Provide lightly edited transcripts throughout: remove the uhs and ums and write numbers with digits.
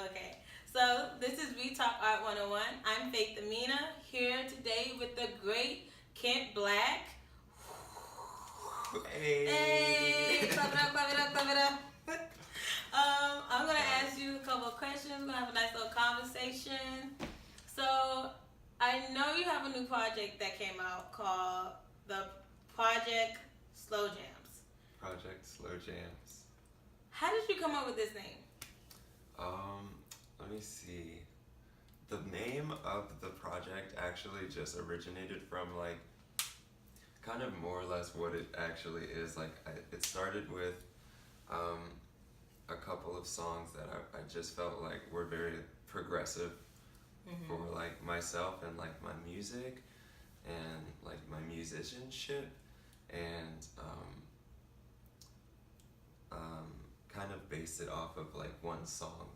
Okay. So this is We.Talk.Art101. I'm Faith Amina here today with the great Kent Black. Hey. Hey, clap it up, clap it up, clap it up. I'm gonna ask you a couple of questions. We're gonna have a nice little conversation. So I know you have a new project that came out called the Project Slow Jams. Project Slow Jams. How did you come up with this name? Let me see. The name of the project actually just originated from kind of more or less what it actually is. It started with a couple of songs that I just felt like were very progressive for myself and my music and my musicianship and kind of based it off of one song.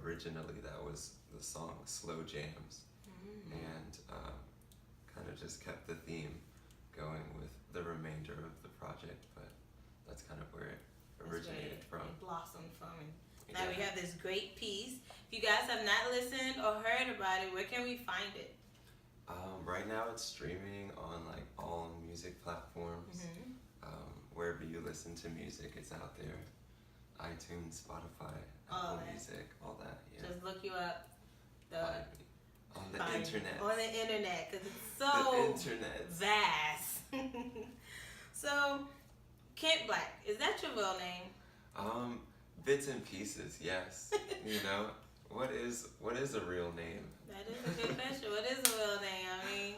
Originally, that was the song "Slow Jams," and kind of just kept the theme going with the remainder of the project. But that's kind of where it originated from. It blossomed from, and now we have this great piece. If you guys have not listened or heard about it, where can we find it? Right now, it's streaming on all music platforms. Wherever you listen to music, it's out there. iTunes, Spotify, Apple Music, all that. Yeah. Just look you up. On the internet. On the internet, because it's so vast. So, Kent Black, is that your real name? Bits and pieces, yes. What is a real name? That is a good question. What is a real name? I mean,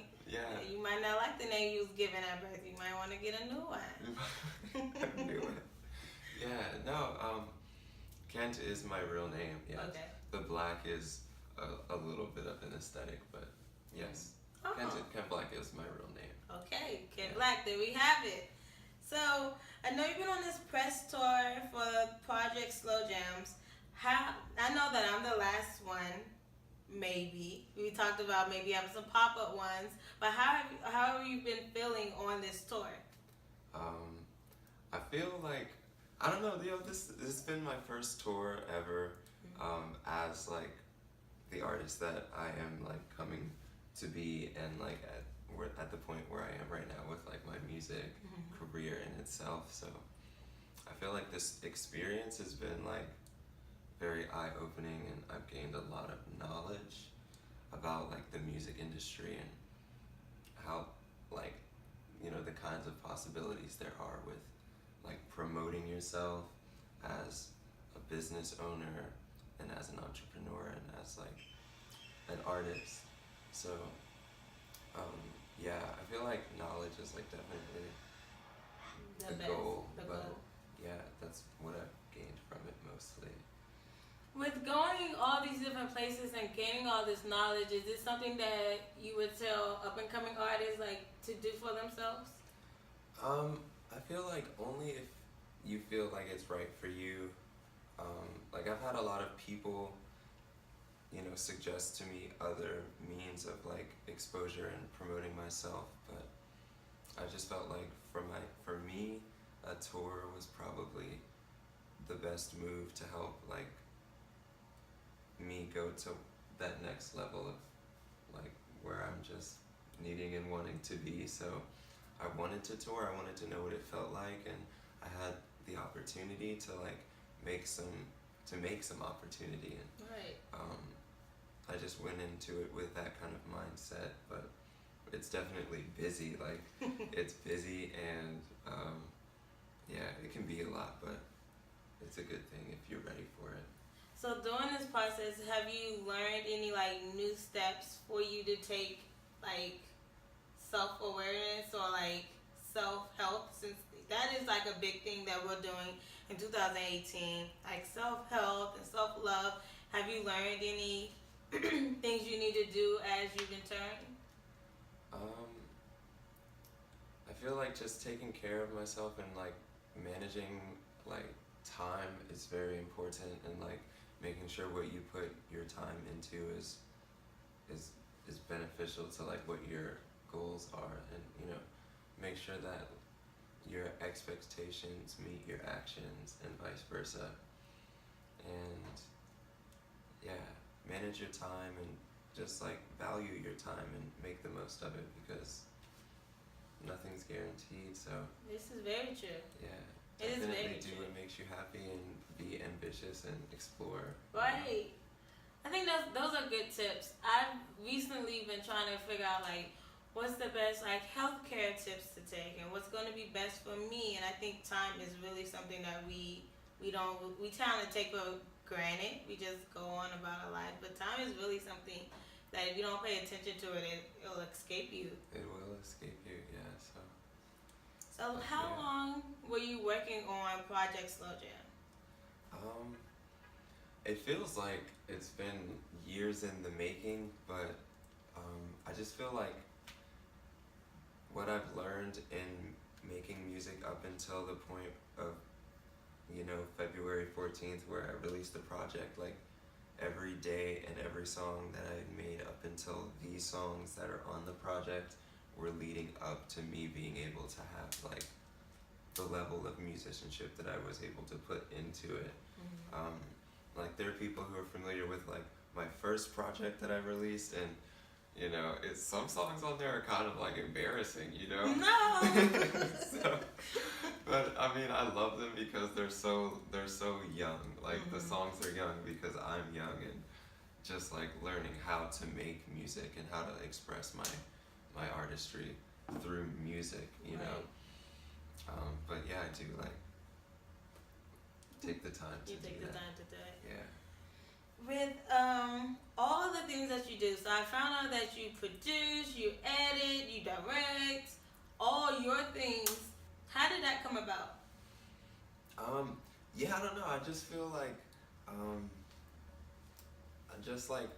you might not like the name you was given at birth. You might want to get a new one. A new one. Yeah, no, Kent is my real name, yes. Okay. The Black is a little bit of an aesthetic, but yes. Oh. Kent Black is my real name. Okay, Kent Black, there we have it. So, I know you've been on this press tour for Project Slow Jams. I know that I'm the last one, maybe. We talked about maybe having some pop-up ones, but how have you been feeling on this tour? I feel like, I don't know, this has been my first tour ever as the artist that I am coming to be, and we're at the point where I am right now with my music career in itself. So I feel like this experience has been very eye-opening, and I've gained a lot of knowledge about the music industry and how the kinds of possibilities there are with promoting yourself as a business owner and as an entrepreneur and as an artist. So I feel like knowledge is definitely the goal, but that's what I've gained from it mostly. With going all these different places and gaining all this knowledge, is this something that you would tell up-and-coming artists to do for themselves? I feel like only if you feel like it's right for you. I've had a lot of people, suggest to me other means of exposure and promoting myself, but I just felt like for me, a tour was probably the best move to help me go to that next level of where I'm just needing and wanting to be. So I wanted to tour, I wanted to know what it felt like, and I had the opportunity to make some opportunity, and I just went into it with that kind of mindset. But it's definitely busy, it's busy, and it can be a lot, but it's a good thing if you're ready for it. So during this process, have you learned any new steps for you to take self-awareness or self-help, since that is a big thing that we're doing in 2018, self-help and self-love? Have you learned any things you need to do as you've been touring? I feel like just taking care of myself and managing time is very important, and making sure what you put your time into is beneficial to what your goals are, and make sure that your expectations meet your actions and vice versa. And yeah, manage your time and just like value your time and make the most of it because nothing's guaranteed. So This is very true. yeah, It is very definitely do true. what makes you happy and be ambitious and explore. Right. I think those are good tips. I've recently been trying to figure out like what's the best like healthcare tips to take and what's going to be best for me. And I think time is really something that we tend to take for granted. We just go on about our life, but time is really something that if you don't pay attention to it, it'll escape you. It will escape you, yeah. So how long were you working on Project Slow Jam? Um, it feels like it's been years in the making, but I just feel like what I've learned in making music up until the point of, February 14th, where I released the project, like every day and every song that I made up until these songs that are on the project were leading up to me being able to have like the level of musicianship that I was able to put into it. Like there are people who are familiar with like my first project that I released, and it's some songs on there are kind of like embarrassing, No. So, but I mean, I love them because they're so young. Like the songs are young because I'm young and just like learning how to make music and how to express my artistry through music, Right. But yeah, I do like take the time to You take do the that. time to do it. Yeah. With all the things that you do, so I found out that you produce, you edit, you direct, all your things. How did that come about? Yeah, I don't know. I just feel like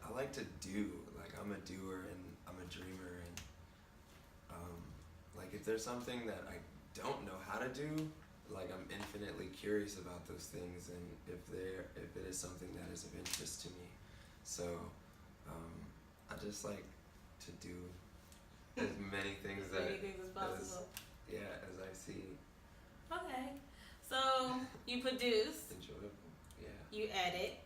I like to do. Like I'm a doer and I'm a dreamer, and like if there's something that I don't know how to do, like I'm infinitely curious about those things, and if it is something that is of interest to me. So I just like to do as many things As many things as possible. as I see Okay. So you produce, enjoyable. Yeah. you edit,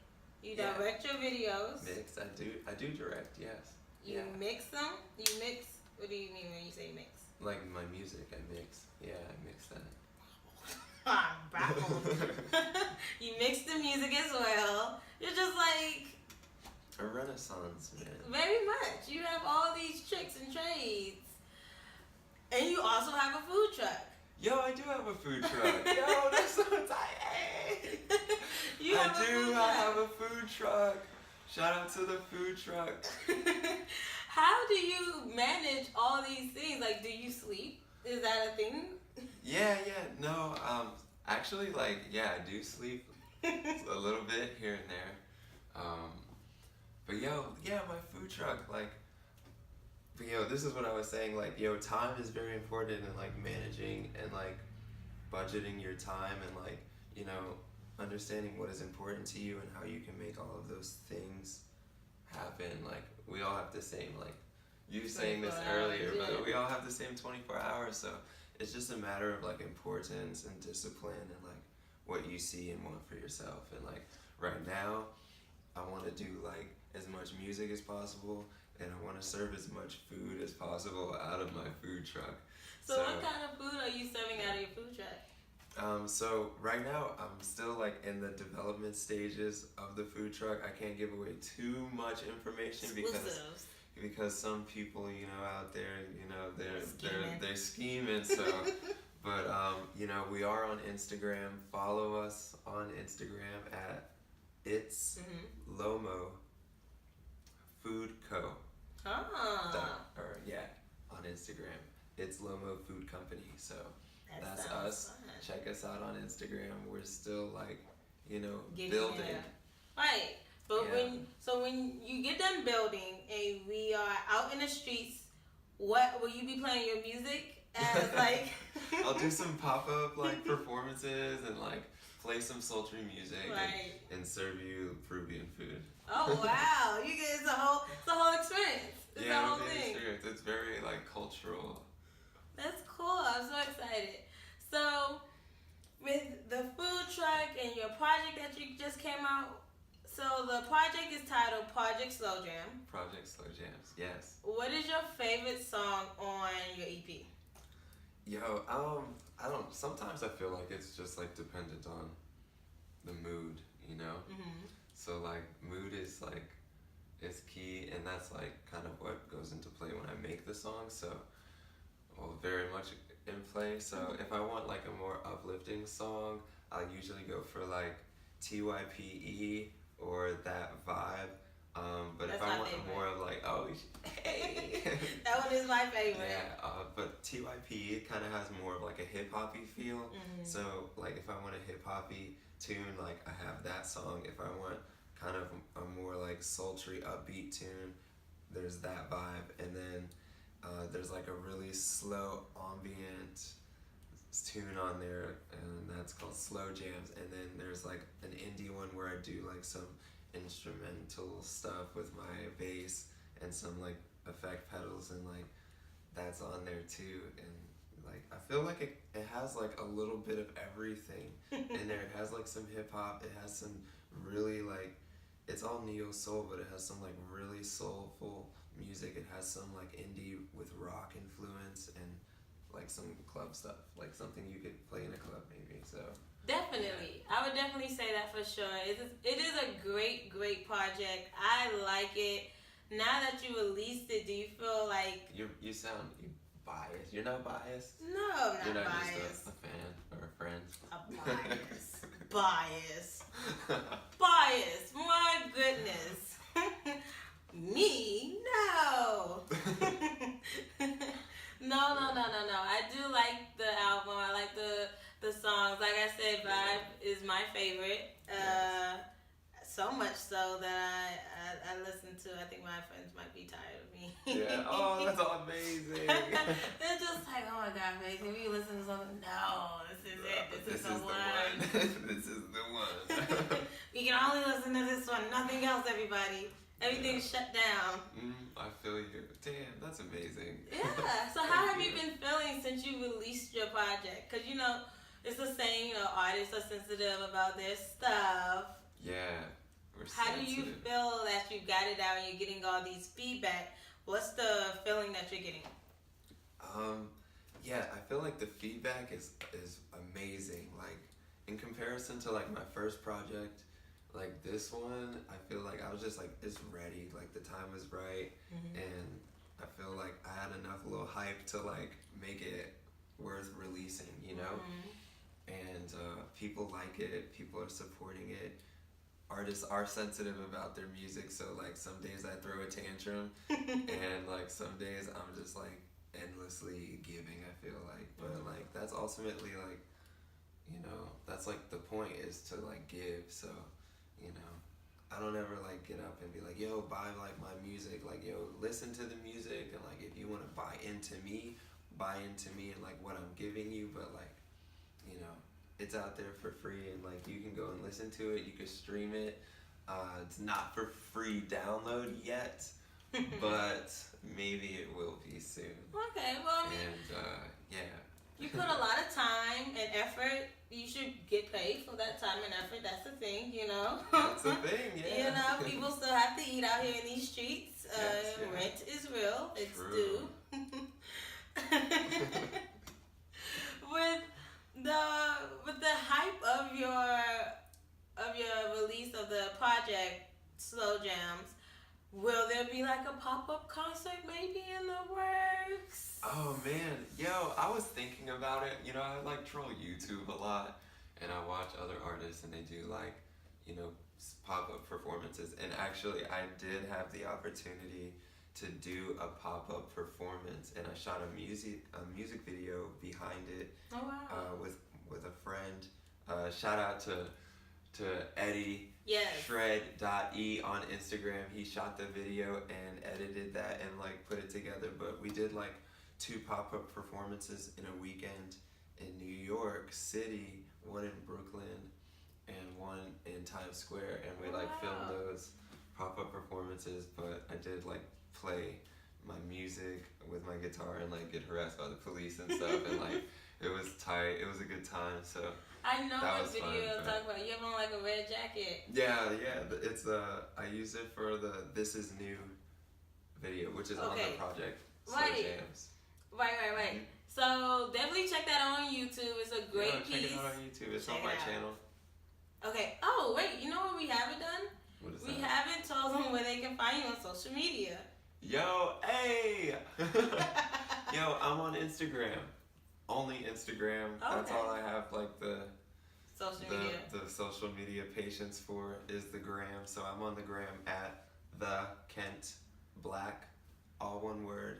you Yeah. direct your videos. Mix. I do direct. Yes. You mix them. You mix. What do you mean when you say mix? Like my music, I mix. Yeah, I mix that. I'm baffled. You mix the music as well. You're just like A renaissance man. very much. You have all these tricks and trades, and you also have a food truck. Yo, I do have a food truck. Yo, that's so tight. Hey. You have a food I truck. have a food truck. Shout out to the food truck. How do you manage all these things? Like, do you sleep? Is that a thing? Yeah. No, actually, like, yeah, I do sleep a little bit here and there. But my food truck, like, this is what I was saying, like, time is very important in, like, managing and, like, budgeting your time and, like, understanding what is important to you and how you can make all of those things happen. Like, we all have the same, like, you saying this 24 hours, earlier, yeah. but we all have the same 24 hours, so it's just a matter of, like, importance and discipline and, like, what you see and want for yourself. And, like, right now, I want to do, like, as much music as possible, and I want to serve as much food as possible out of my food truck. So what kind of food are you serving out of your food truck? So right now I'm still like in the development stages of the food truck. I can't give away too much information Exclusives. because some people out there Scheming. they're scheming. So, but we are on Instagram. Follow us on Instagram at It's Lomo Food Co. On Instagram. It's Lomo Food Company. So That that's sounds us. fun. Check us out on Instagram. We're still like, Getting building. there. Right. But when you get done building and we are out in the streets, what will you be playing your music as like? I'll do some pop-up like performances and like play some sultry music Right. and serve you Peruvian food. Oh wow! You get it's a whole experience. It's a whole It'll be an thing. experience. It's very like cultural. That's cool. I'm so excited. So, with the food truck and your project that you just came out, So the project is titled Project Slow Jam. Project Slow Jams, yes. What is your favorite song on your EP? Yo, I don't. Sometimes I feel like it's just like dependent on the mood, you know. Mm-hmm. So like mood is like is key, and that's like kind of what goes into play when I make the song. So, well, very much in play. So if I want like a more uplifting song, I'll usually go for like TYPE or that vibe. But That's if I my want favorite. more of like, oh, hey. That one is my favorite. Yeah, but TYP kind of has more of like a hip hoppy feel. Mm-hmm. So like if I want a hip hoppy tune, like I have that song. If I want kind of a more like sultry upbeat tune, there's that vibe. And then there's like a really slow ambient tune on there, and that's called Slow Jams. And then there's like an indie one where I do like some instrumental stuff with my bass and some like effect pedals, and like that's on there too. And like I feel like it has like a little bit of everything in there. It has like some hip hop, it has some really like, it's all neo soul, but it has some like really soulful music. It has some like indie with rock influence, and like some club stuff, like something you could play in a club maybe. So definitely, I would definitely say that for sure. It is a great project. I like it. Now that you released it, do you feel like you sound biased? You're not biased? no, I'm You're not not biased. just a fan or a friend? Bias. Bias. My goodness. Me? No. No. I do like the album. I like the songs. Like I said, Vibe is my favorite. So much so that I listen to, I think my friends might be tired of me. Yeah. Oh, that's amazing. They're just like, oh my God, babe, can we listen to something? No, this is it. This is the one. This is the one. We can only listen to this one. Nothing else, everybody. Everything's shut down. I feel you. Damn, that's amazing. Yeah. So how have you been feeling since you released your project? Because, you know, it's the saying, you know, artists are sensitive about their stuff. Yeah. How do you feel that you got it out and you're getting all these feedback? What's the feeling that you're getting? Yeah, I feel like the feedback is amazing. Like in comparison to like my first project, like this one, I feel like I was just like, it's ready. Like the time was right, and I feel like I had enough little hype to like make it worth releasing, you know. And people like it. People are supporting it. Artists are sensitive about their music, so like some days I throw a tantrum, and like some days I'm just like endlessly giving, I feel like. But like that's ultimately like, you know, that's like the point, is to like give. So, you know, I don't ever like get up and be like, yo, buy like my music, like yo, listen to the music, and like if you want to buy into me and like what I'm giving you. But like, you know, it's out there for free, and like you can go and listen to it, you can stream it. It's not for free download yet, but maybe it will be soon. Okay, well, I mean, And yeah, you put a lot of time and effort. You should get paid for that time and effort. That's the thing, you know. that's the thing. Yeah. You know, people still have to eat out here in these streets. Yes, yeah. Rent is real. It's True. due. With the hype of your release of the project Slow Jams, will there be like a pop-up concert maybe in the works? Oh man, yo, I was thinking about it. You know, I like troll YouTube a lot, and I watch other artists, and they do like, you know, pop-up performances. And actually, I did have the opportunity to do a pop-up performance, and I shot a music video behind it. Oh wow! With a friend. Shout out to Eddie. Yes. Shred.e on Instagram. He shot the video and edited that and like put it together. But we did like 2 pop-up performances in a weekend in New York City, one in Brooklyn and one in Times Square, and we like filmed those pop-up performances. But I did like play my music with my guitar and like get harassed by the police and stuff, and like It was tight. It was a good time. So I know that what was video fun, you're but- talking about. You have on like a red jacket. yeah. It's I use it for the "This Is New" video, which is on the Okay. project Slow Right. Jams. Right. So definitely check that out on YouTube. It's a great Yeah, piece. check it out on YouTube. It's Check on it my out. channel. Okay. Oh wait, you know what we haven't done? What is We that? haven't told them where they can find you on social media. Yo, hey! Yo, I'm on Instagram. Only Instagram. That's Okay. all I have. Like the Social media. the social media patience for is the gram. So I'm on the gram at the Kent Black, all one word.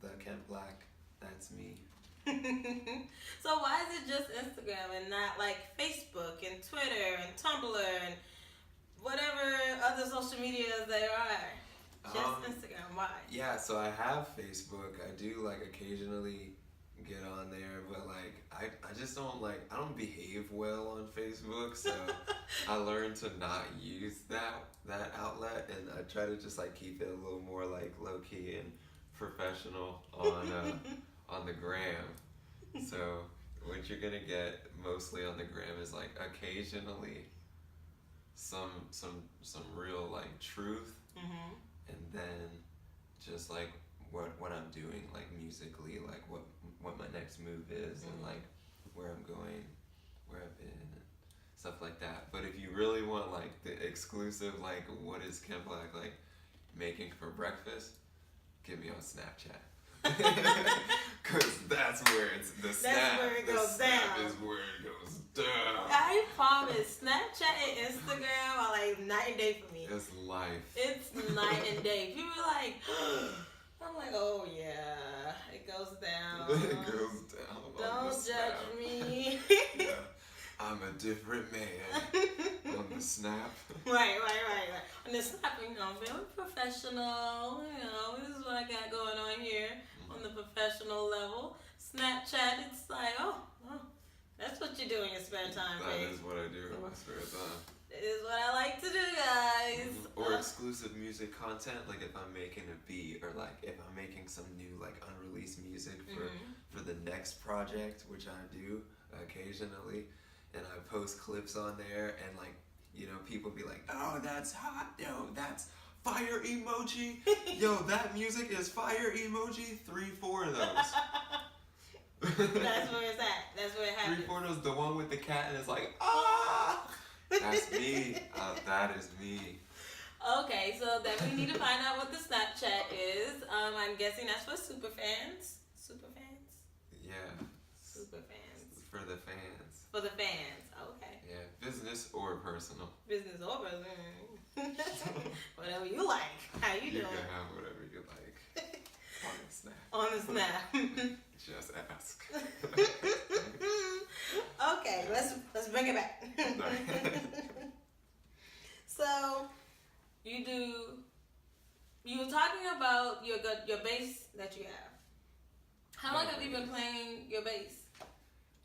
The Kent Black. That's me. So why is it just Instagram and not like Facebook and Twitter and Tumblr and whatever other social medias there are? Just Instagram. Why? Yeah, so I have Facebook. I do like occasionally get on there, but like I just don't like I don't behave well on Facebook, so I learned to not use that outlet, and I try to just like keep it a little more like low key and professional on the gram. So what you're gonna get mostly on the gram is like occasionally some real like truth, Mm-hmm. and then just like what I'm doing like musically, like what my next move is, and like where I'm going, where I've been, and stuff like that. But if you really want like the exclusive, like what is Ken Black like making for breakfast, get me on Snapchat. Cause that's where it's the snap. where it the goes snap down. is where it goes down. I promise, Snapchat and Instagram are like night and day for me. It's life. It's night and day. People are like, I'm like, oh yeah, it goes down. It goes down. on the Don't snap. judge me. Yeah, I'm a different man on the snap. Right. On the snap, I'm very professional. This is what I got going on here on the professional level. Snapchat, it's like, oh, that's what you do in your spare time, That babe. is what I do in my spare time. It is what I like to do, guys. Or exclusive music content, like if I'm making a beat, or like if I'm making some new like unreleased music for the next project, which I do occasionally, and I post clips on there, and like people be like, oh, that's hot, yo, that's fire emoji, yo, that music is fire emoji, 3-4 of those. That's where it's at. That's where it happens. 3-4 of those, the one with the cat, and it's like, ah, that's me. That is me. Okay, so then we need to find out what the Snapchat is. I'm guessing that's for super fans. Super fans? Yeah. Super fans. For the fans. For the fans. Okay. Yeah, business or personal. Business or business. Whatever you like. How you You doing? can have whatever you like. On the snap. On the snap. Just ask. Okay, let's bring it back. So, you were talking about your bass that you have. How long have you been playing your bass?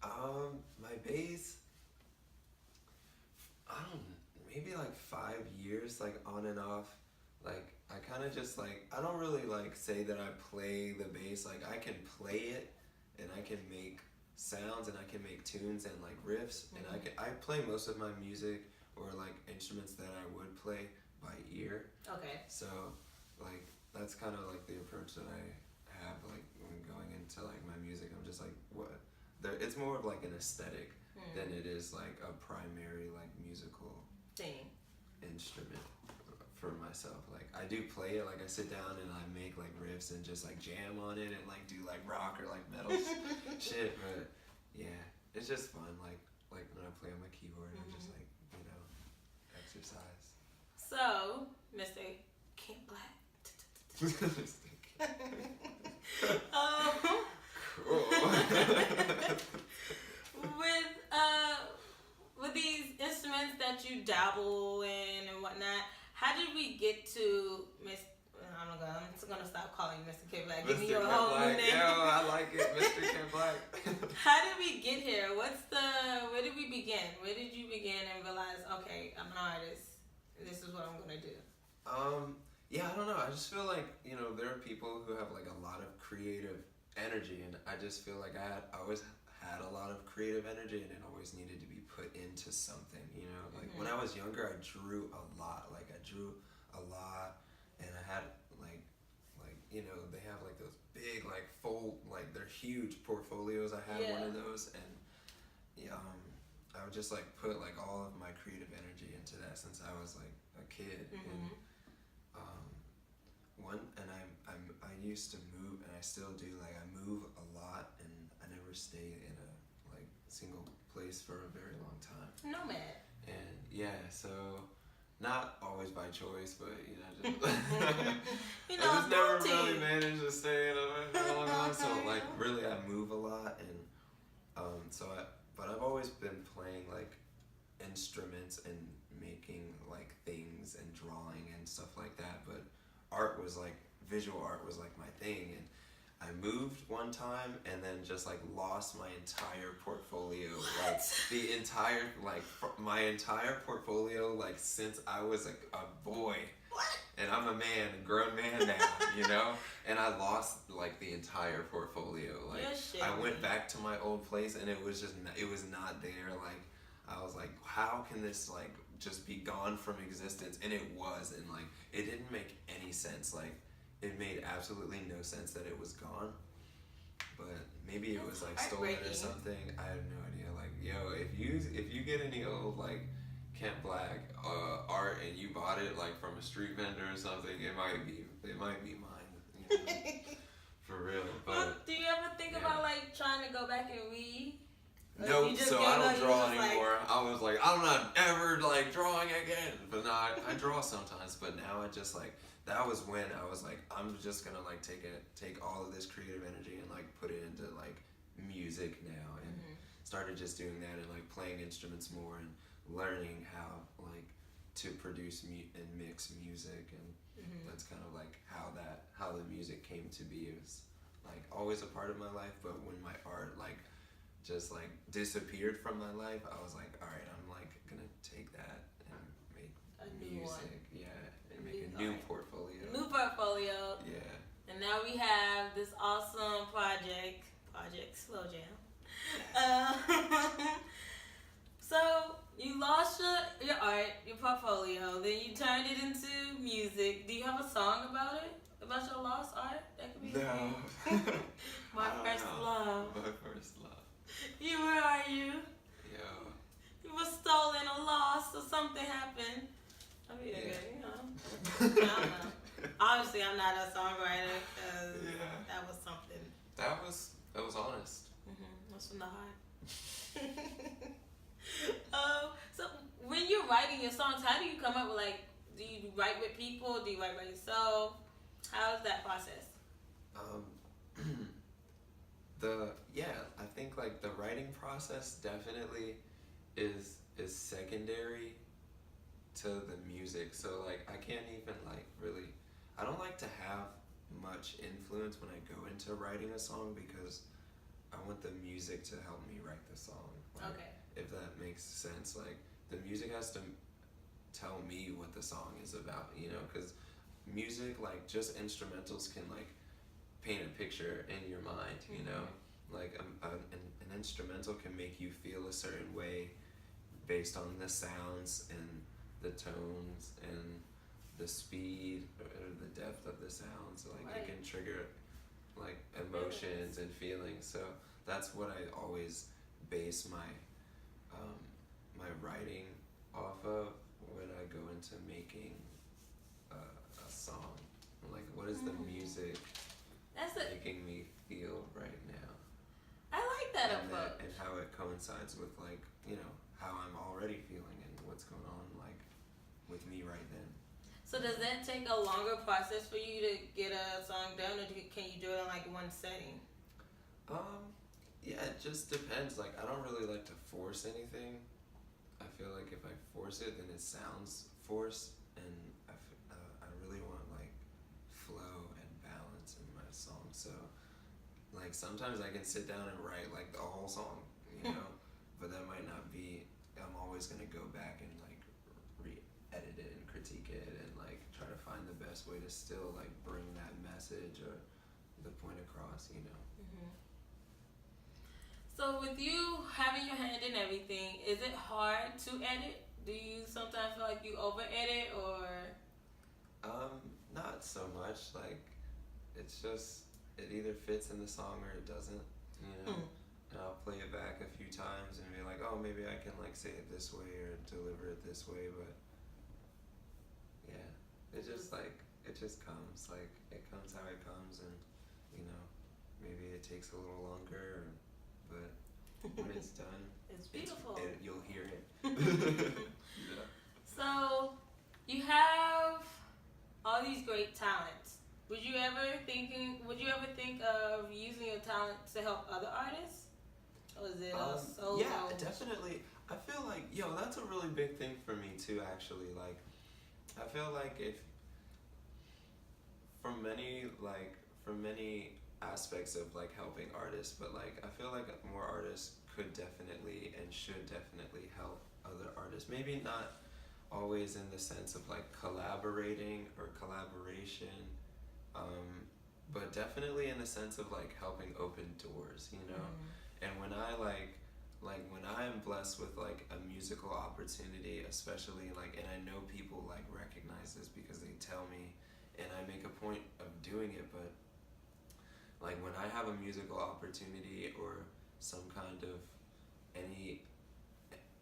My bass, maybe like 5 years, like on and off. Like I kind of just like, I don't really like say that I play the bass. Like I can play it, and I can make sounds, and I can make tunes and like riffs, and I play most of my music or like instruments that I would play by ear. Okay. So like that's kind of like the approach that I have, like when going into like my music. I'm just like, it's more of like an aesthetic than it is like a primary like musical Thing. instrument for myself. Like I do play it, like I sit down and I make like riffs and just like jam on it and like do like rock or like metal shit. But yeah, it's just fun. Like when I play on my keyboard and just like exercise. So, Mr. Kent Black. With these instruments that you dabble in and whatnot, how did we get to I'm gonna stop calling you Mr. Kent Black. Give me your whole new name. Yo, I like it, Mr. Kent Black. How did we get here? Where did we begin? Where did you begin and realize, okay, I'm an artist. This is what I'm gonna do. Yeah, I don't know. I just feel like, there are people who have like a lot of creative energy, and I just feel like I always had a lot of creative energy, and it always needed to be put into something, you know. Like when I was younger, I drew a lot. And I had like you know, they have like those big like they're huge portfolios. I had one of those, and I would just like put like all of my creative energy into that since I was like a kid. And I used to move, and I still do. Like I move a lot, and I never stay in a like single place for a very long time. Nomad. And yeah, so not always by choice, but you know, just You I know, just never protein. really managed to stay in a long time. So like really, I move a lot, and but I've always been playing like instruments and making like things and drawing and stuff like that. But visual art was like my thing, and I moved one time and then just like lost my entire portfolio. Like my entire portfolio, like since I was a boy. What? And I'm a grown man now, you know? And I lost like the entire portfolio. Like I went back to my old place, and it was not there. Like I was like, how can this like just be gone from existence? And it was, and like it didn't make any sense. Like it made absolutely no sense that it was gone. But maybe it was like stolen or something. I have no idea. Like, yo, if you get any old like Kent Black art and you bought it like from a street vendor or something, it might be mine. You know? For real. But do you ever think about like trying to go back and read? No, so I don't draw anymore. I was like, I'm not ever like drawing again. But no, I draw sometimes. But now I just like, that was when I was like, I'm just gonna like take all of this creative energy and like put it into like music now, and started just doing that and like playing instruments more and learning how like to produce and mix music, and that's kind of like how the music came to be. It was like always a part of my life, but when my art like just like disappeared from my life, I was like, all right, I'm like gonna take that and make music, and make a new portfolio. New portfolio. Yeah. And now we have this awesome project Slow Jam. So you lost your art, your portfolio, then you turned it into music. Do you have a song about it? About your lost art? That could be No. My first love. My first love. Where are you? Yo. You were stolen or lost or something happened. I mean, you know. I don't know. Obviously, I'm not a songwriter because that was something. That was honest. That's from the heart. So when you're writing your songs, how do you come up with like? Do you write with people? Do you write by yourself? How is that process? I think like the writing process definitely is secondary to the music. So like I can't even like really, I don't like to have much influence when I go into writing a song, because I want the music to help me write the song. Like, okay. If that makes sense, like the music has to tell me what the song is about, you know, because music, like just instrumentals can like paint a picture in your mind, you know, like an instrumental can make you feel a certain way based on the sounds and the tones and the speed or the depth of the sounds. Like it can trigger like emotions and feelings. So that's what I always base my my writing off of when I go into making a song. Like, what is the music making me feel right now? I like that approach. And how it coincides with like, you know, how I'm already feeling and what's going on like with me right then. So does that take a longer process for you to get a song done, or can you do it in like one setting? Yeah, it just depends. Like, I don't really like to force anything. I feel like if I force it, then it sounds forced, and I really want like flow and balance in my song. So like sometimes I can sit down and write like the whole song, you know, but that might not be. I'm always gonna go back and like re-edit it and critique it and like try to find the best way to still like bring that message or the point across, you know. So with you having your hand in everything, is it hard to edit? Do you sometimes feel like you over edit or? Not so much. Like, it's just it either fits in the song or it doesn't. You know. And I'll play it back a few times and be like, oh, maybe I can like say it this way or deliver it this way, but yeah, it just comes like it comes how it comes, and you know, maybe it takes a little longer, but when it's done, It's beautiful. you'll hear it. Yeah. So you have all these great talents. Would you ever think of using your talent to help other artists? Or is it a solo? Yeah, definitely. I feel like, that's a really big thing for me too, actually. Like, I feel like if, from many aspects of like helping artists, but like, I feel like more artists could definitely and should definitely help other artists. Maybe not always in the sense of like collaborating or collaboration, but definitely in the sense of like helping open doors, you know? And when I when I am blessed with like a musical opportunity, especially like, and I know people like recognize this because they tell me, and I make a point of doing it, but like when I have a musical opportunity or some kind of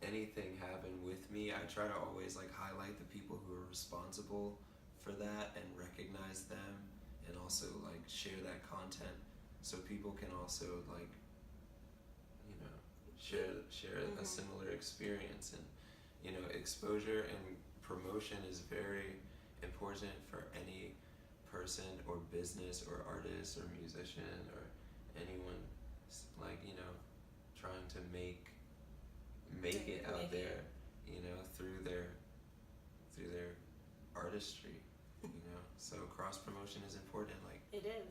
anything happen with me, I try to always like highlight the people who are responsible for that and recognize them, and also like share that content so people can also like share a similar experience. And exposure and promotion is very important for any person or business or artist or musician or anyone like trying to make it out there through their artistry, so cross promotion is important. Like, it is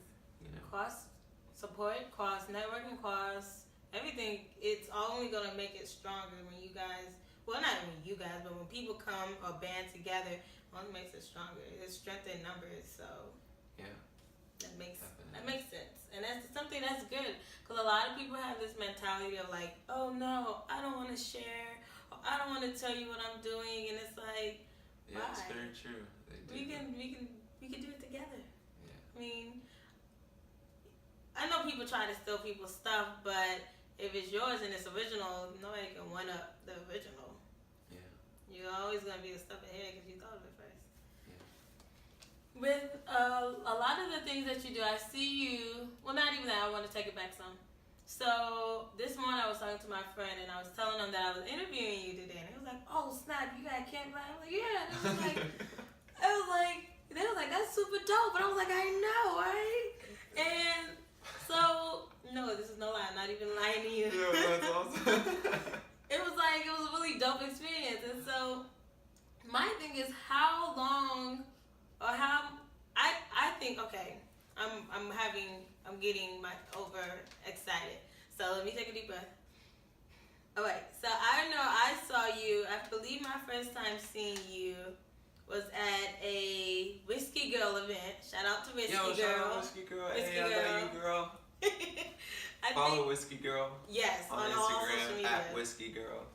cross support, cross networking, cross everything. It's only gonna make it stronger when you guys, well, not even you guys, but when people come or band together, it only makes it stronger. It's strength in numbers, so yeah, that makes sense, and that's something that's good, because a lot of people have this mentality of like, oh no, I don't want to share, or I don't want to tell you what I'm doing, and it's like, yeah, why? it's very true. We can do it together. Yeah. I mean, I know people try to steal people's stuff, but if it's yours and it's original, nobody can one up the original. Yeah. You're always gonna be a step ahead because you thought of it first. Yeah. With a lot of the things that you do, I see you. Well, not even that. I want to take it back some. So this morning I was talking to my friend and I was telling him that I was interviewing you today, and he was like, "Oh snap, you got Camp Live?" I'm like, "Yeah." And they was like, "That's super dope," but I was like, "I know, right?" And so, no, this is no lie. I'm not even lying to you. Yeah, that's awesome. It was a really dope experience. And so, my thing is, how long, or how, I think, okay, I'm getting over excited. So, let me take a deep breath. Alright, so I know I saw you, I believe my first time seeing you was at a Whiskey Girl event. Shout out to Whiskey Girl. Shout out Whiskey Girl. Whiskey I Girl. love you, girl. I Follow think, Whiskey Girl. yes, on all Instagram social media. at Whiskey Girl.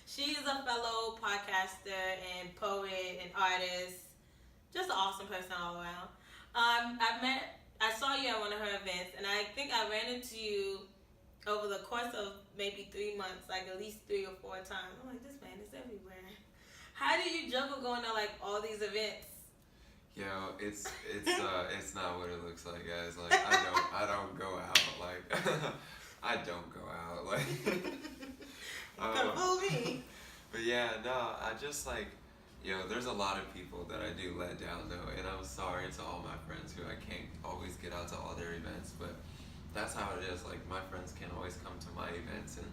She is a fellow podcaster and poet and artist. Just an awesome person all around. I saw you at one of her events, and I think I ran into you over the course of maybe 3 months, like at least 3 or 4 times. I'm like, this man is everywhere. How do you juggle going to like all these events? Yo, it's not what it looks like, guys. Like, I don't go out. Like, I don't go out. Like, Don't fool me. But yeah, no, I just like, there's a lot of people that I do let down though, and I'm sorry to all my friends who I can't always get out to all their events, but that's how it is. Like, my friends can't always come to my events, and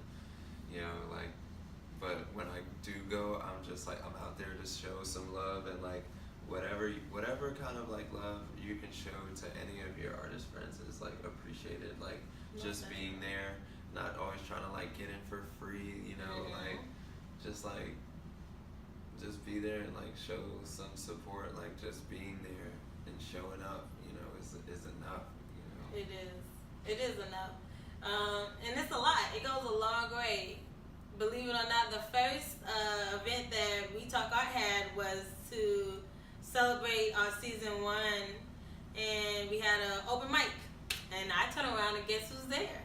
but when I do go, I'm just like, I'm out there to show some love, and like whatever kind of like love you can show to any of your artist friends is like appreciated. Like, just being there, not always trying to like get in for free, like just be there and like show some support. Like, just being there and showing up, is enough. It is enough. And it's a lot. It goes a long way. Believe it or not, the first event that We Talk Art had was to celebrate our season 1, and we had an open mic. And I turn around and guess who's there?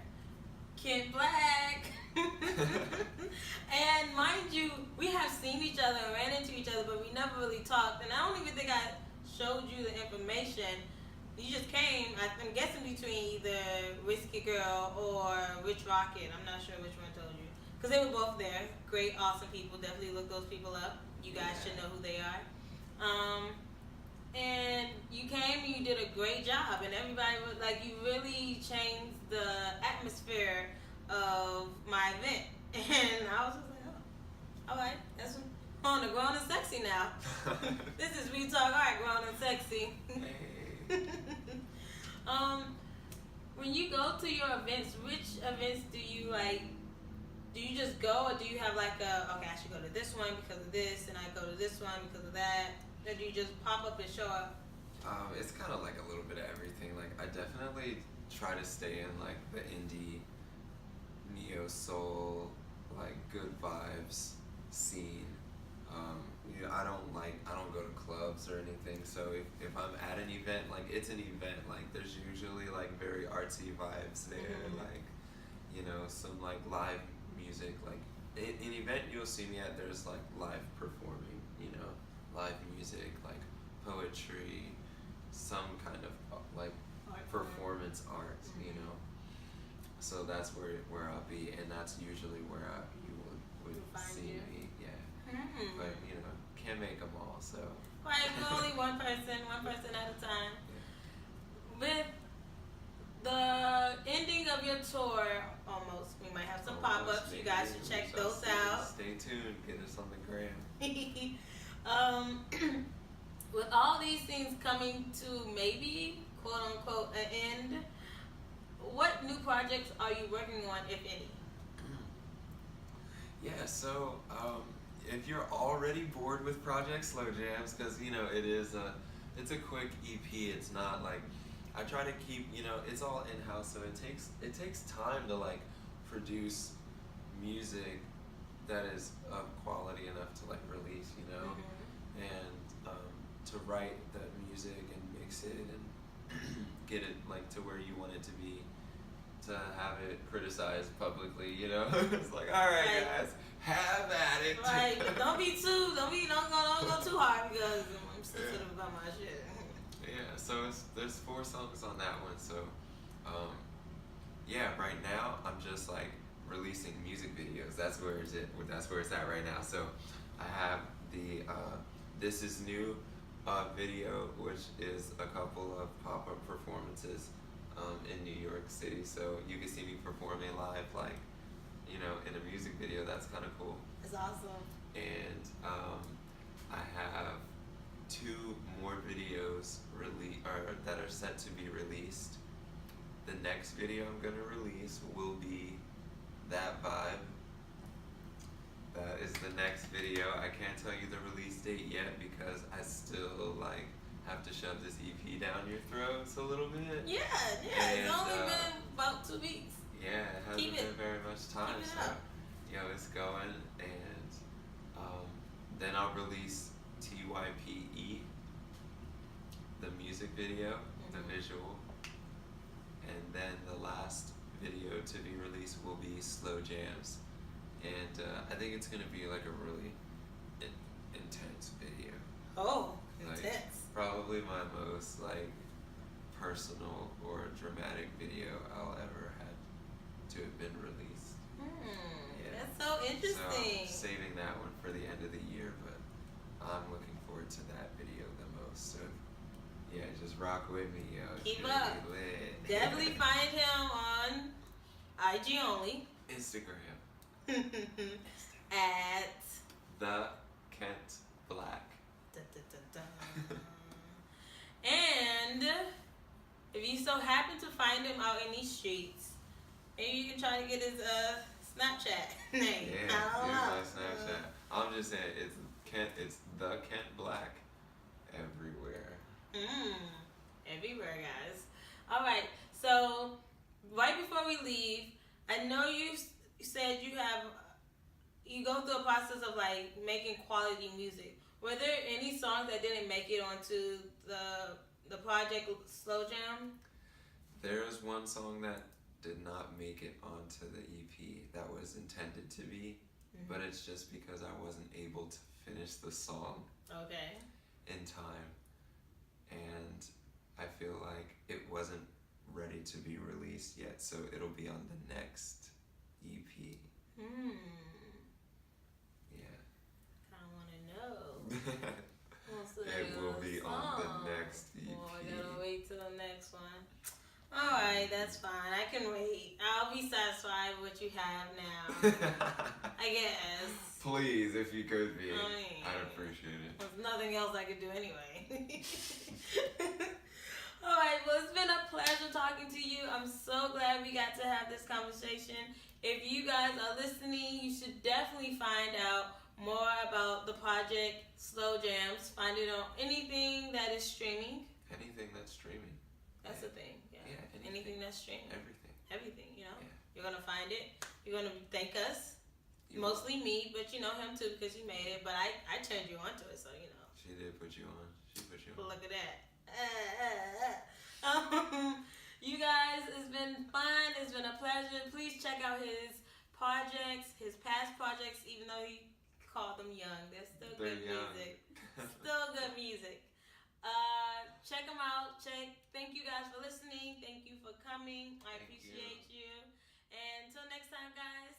Kid Black. And mind you, we have seen each other and ran into each other, but we never really talked. And I don't even think I showed you the information. You just came, I'm guessing between either Whiskey Girl or Rich Rocket. I'm not sure which one told you. Because they were both there. Great, awesome people. Definitely look those people up. You guys should know who they are. And you came and you did a great job. And everybody was like, you really changed the atmosphere of my event. And I was just like, oh, all right. That's on the Grown and Sexy now. This is We Talk Art, Grown and Sexy. When you go to your events, which events do you like? Do you just go, or do you have like okay, I should go to this one because of this, and I go to this one because of that? Or do you just pop up and show up? It's kind of like a little bit of everything. Like, I definitely try to stay in like the indie, neo soul, like good vibes scene. I don't go to clubs or anything, so if I'm at an event, like it's an event, like there's usually like very artsy vibes there, like, some like live music, like an event you'll see me at, there's like live performing, live music, like poetry, some kind of like performance art, so that's where I'll be, and that's usually where you would see me, but can't make them all, so. Right, we're only one person at a time. With the ending of your tour, almost, we might have some pop-ups. You guys should check those out. Stay tuned, get us on the gram. With all these things coming to maybe, quote unquote, an end, what new projects are you working on, if any? Yeah, so if you're already bored with Project Slow Jams, because it's a quick EP. It's not like, I try to keep, it's all in-house, so it takes time to like produce music that is of quality enough to like release, and to write that music and mix it and get it like to where you want it to be, to have it criticized publicly, It's like, all right, guys, have at it. Right, but don't go too hard, because I'm sensitive about my shit. Yeah, so there's 4 songs on that one. So, right now I'm just like releasing music videos. That's where it's at right now. So, I have the This Is New video, which is a couple of pop-up performances in New York City. So you can see me performing live, like, in a music video. That's kind of cool. It's awesome. And I have 2 more videos that are set to be released. The next video I'm gonna release will be That Vibe. That is the next video. I can't tell you the release date yet because I still like have to shove this EP down your throats a little bit. Yeah, it's only been about 2 weeks. Yeah, it hasn't been very much time, so it's going, and then I'll release TYPE, the music video, the visual, and then the last video to be released will be Slow Jams, and I think it's gonna be like a really intense video. Oh, like, intense. Probably my most like personal or dramatic video I'll ever had to have been released. That's so interesting. So I'm saving that one for the end of the year, but I'm looking forward to that video the most. So just rock with me, yo. Keep up. Definitely find him on IG only. Instagram. At The Kent Black. And if you so happen to find him out in these streets, maybe you can try to get his Snapchat name. Yeah, I don't know. my Snapchat. I'm just saying it's The Kent Black everywhere. Everywhere, guys. All right, so right before we leave, I know you said you go through a process of like making quality music. Were there any songs that didn't make it onto the project Slow Jam? There's one song that did not make it onto the EP that was intended to be, but it's just because I wasn't able to finish the song in time, and I feel like it wasn't ready to be released yet, so it'll be on the next EP. Yeah. I want to know. It will be on the next EP. Oh, I gotta wait till the next one. Alright, that's fine. I can wait. I'll be satisfied with what you have now. I guess. Please, if you could be. I mean, I'd appreciate it. There's nothing else I could do anyway. Alright, well, it's been a pleasure talking to you. I'm so glad we got to have this conversation. If you guys are listening, you should definitely find out more about the project Slow Jams. Find it on anything that is streaming. Anything that's streaming. That's the thing. Yeah, anything that's streaming. Everything, you know. Yeah. You're going to find it. You're going to thank us. You Mostly me, but you know him too because you made it. But I turned you onto it, so you know. She did put you on. She put you on. Look at that. You guys, it's been fun. It's been a pleasure. Please check out his projects, his past projects, even though he called them young. They're still good music. Still good music. Check them out. Thank you guys for listening. Thank you for coming. I appreciate you. And until next time, guys.